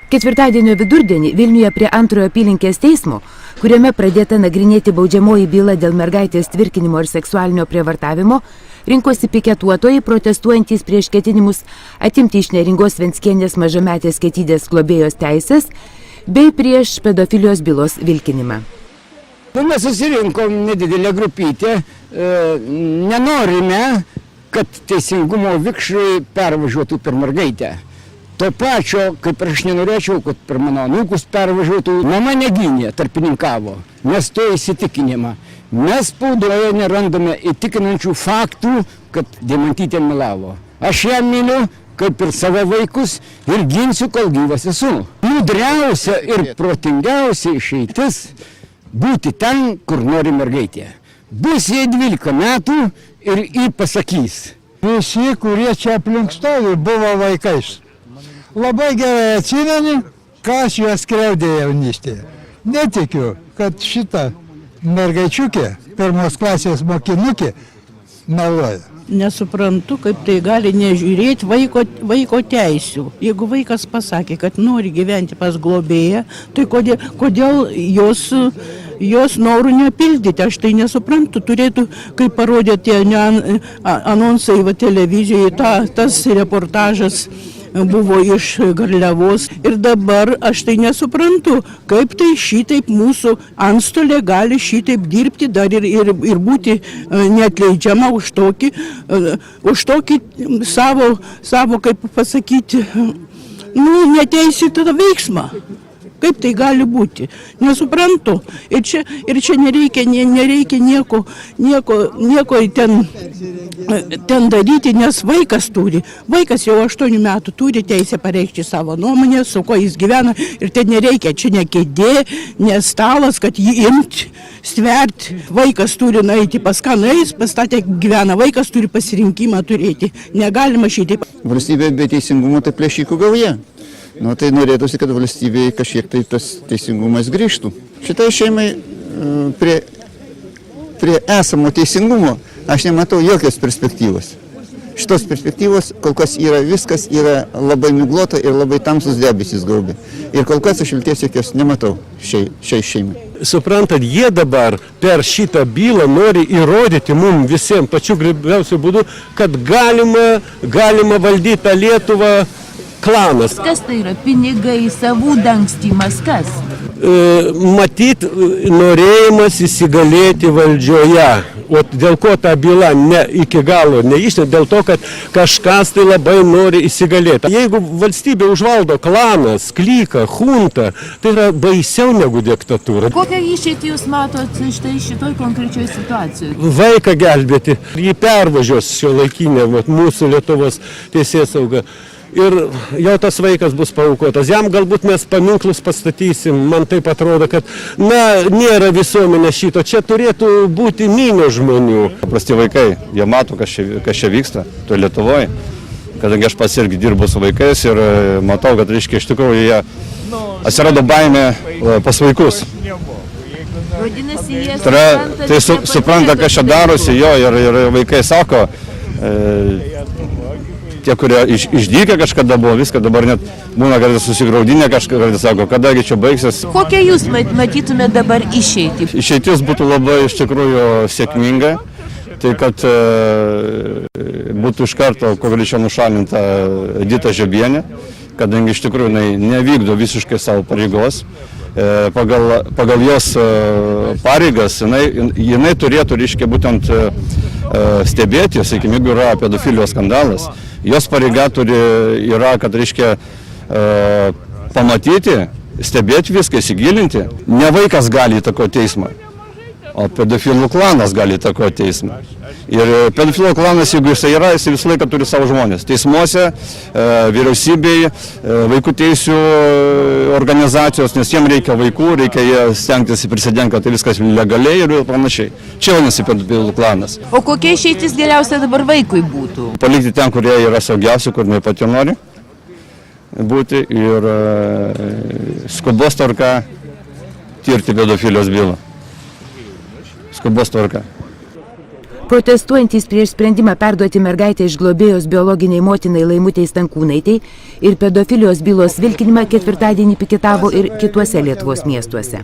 Ketvirtadienio vidurdienį Vilniuje prie antrojo apylinkės teismo, kuriame pradėta nagrinėti baudžiamoji byla dėl mergaitės tvirkinimo ir seksualinio prievartavimo, rinkosi piketuotojai protestuojantys prieš ketinimus atimti iš Neringos Venckienės mažametės Ketytės globėjos teisės bei prieš pedofilijos bylos vilkinimą. Mes susirinkom nedidelę grupytę, nenorime, kad teisingumo vikšrai pervažiuotų per mergaitę. To pačio, kaip aš nenorėčiau, kad per mano anūkus pervažiuotų, mama negynė, tarpininkavo, nes to įsitikinimą. Mes spaudoje nerandame įtikinančių faktų, kad Deimantytė melavo. Aš ją myliu, kaip ir savo vaikus, ir ginsiu, kol gyvas esu. Gudriausia ir protingiausia išeitis būti ten, kur nori mergaitė. Bus jai 12 metų ir ji pasakys. Visi, kurie čia aplink stovi, buvo vaikais. Labai gerai atsimeni, kas juos skriaudė jaunystėje. Netikiu, kad šita mergaičiukė, pirmos klasės mokinukė, meluoja. Nesuprantu, kaip tai gali nežiūrėti vaiko teisių. Jeigu vaikas pasakė, kad nori gyventi pas globėją, tai kodėl jos norų nepildyti? Aš tai nesuprantu. Turėtų, kaip parodė tie anonsai televizijoje, tas reportažas buvo iš Garliavos. Ir dabar aš tai nesuprantu, kaip tai šitaip mūsų antstolė gali šitaip dirbti dar ir būti neatleidžiama už tokį savo, kaip pasakyti, neteisėtą veiksmą. Kaip tai gali būti? Nesuprantu. Ir čia nereikia nieko ten daryti, nes vaikas turi. Vaikas jau 8 metų turi teisę pareikšti savo nuomonę, su kuo jis gyvena. Ir ten nereikia, čia ne kėdė, ne stalas, kad jį imti, sverti. Vaikas turi nueiti pas ką nueis, pas tą gyvena. Vaikas turi pasirinkimą turėti. Negalima šitaip. Valstybė be teisingumo tai plėšikų gauja. Tai norėtųsi, kad valstybėje kažkiek tai tas teisingumas grįžtų. Šitai šeimai prie esamo teisingumo aš nematau jokios perspektyvos. Šitos perspektyvos kol kas viskas yra labai miglota ir labai tamsus debesys gaubia. Ir kol kas aš vilties jokios nematau šiai šeimai. Suprantat, jie dabar per šitą bylą nori įrodyti mums visiems pačiu greičiausiu būdu, kad galima valdyti tą Lietuvą klanas. Kas tai yra? Pinigai, savų dangstymas, kas? Matyt, norėjimas įsigalėti valdžioje. O dėl ko ta byla iki galo neišėjo? Dėl to, kad kažkas tai labai nori įsigalėti. Jeigu valstybė užvaldo klanas, kliką, huntą, tai yra baisiau negu diktatūra. Kokią išeitį jūs matot šitoj konkrečioje situacijoje? Vaiką gelbėti. Jį pervažiuos šiuolaikinė mūsų Lietuvos teisėsauga. Ir jau tas vaikas bus paaukotas. Jam galbūt mes paminklus pastatysim. Man taip atrodo, kad nėra visuomenė šito. Čia turėtų būti minios žmonių. Paprasti vaikai, jie mato, kas čia vyksta, tu Lietuvoje. Kadangi aš pats irgi dirbu su vaikais ir matau, kad reiškia iš tikrųjų jie atsirado baimė pas vaikus. Tai supranta, kas čia darosi, ir vaikai sako, tie, kurie išdykę kažkada buvo, viską dabar net būna, kad susigraudinę kažką, sako, kadagi čia baigsis. Kokią jūs matytumėte dabar išeitį? Išeitis būtų labai iš tikrųjų sėkminga, tai kad būtų iš karto kuo greičiau nušalinta Edita Žiobienė, kadangi iš tikrųjų nevykdo visiškai savo pareigos. Pagal jos pareigas jinai turėtų, reiškia, būtent stebėti, sakykime, jeigu yra pedofilijos skandalas, jos pareiga yra, kad, reiškia, pamatyti, stebėti viską, įsigilinti. Ne vaikas gali įtakoti teismą, o pedofilų klanas gali įtakoti teismą. Ir pedofilų klanas, jeigu jisai yra, jisai visą laiką turi savo žmonės. Teismuose, vyriausybėje, vaikų teisių organizacijos, nes jiems reikia vaikų, reikia stengtis prisidengti, kad tai viskas legaliai ir panašiai. Čia vadinasi pedofilų klanas. O kokia išeitis geriausia dabar vaikui būtų? Palikti ten, kurie yra saugiausi, kur jinai pati nori būti, ir skubos tvarka tirti pedofilijos bylą. Skubos tvarka. Protestuojantys prieš sprendimą perduoti mergaitę iš globėjos biologiniai motinai Laimutei Stankūnaitei ir pedofilijos bylos vilkinimą ketvirtadienį piketavo ir kituose Lietuvos miestuose.